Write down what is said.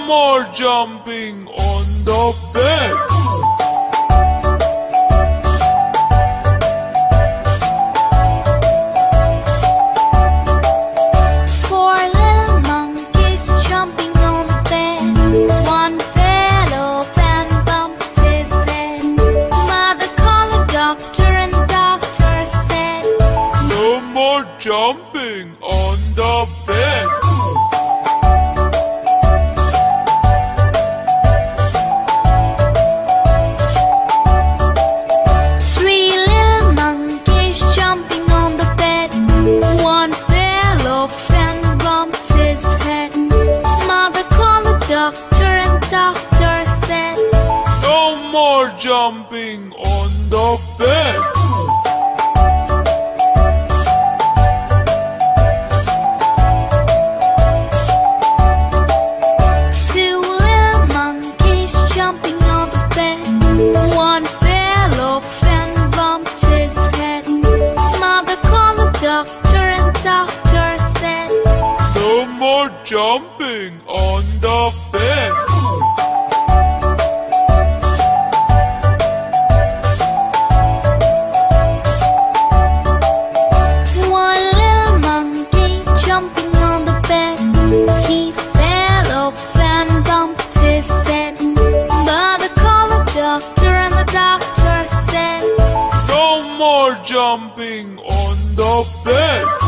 more jumping on the bed. Four little monkeys jumping on the bed. One fell off and bumped his head. Mother called the doctor and the doctor said, No more jumping on the bed. Three little monkeys jumping on the bed. One fell off and bumped his head. Mother called the doctor and the doctor said, No more jumping on the bed. Two little monkeys jumping on the bed. One fell off and bumped his head. Mother called the doctor and the doctor said, No more jumping on the bed. One little monkey jumping on the bed. He fell off and bumped his head. Mother called the doctor and the doctor said, No more jumping on the bed.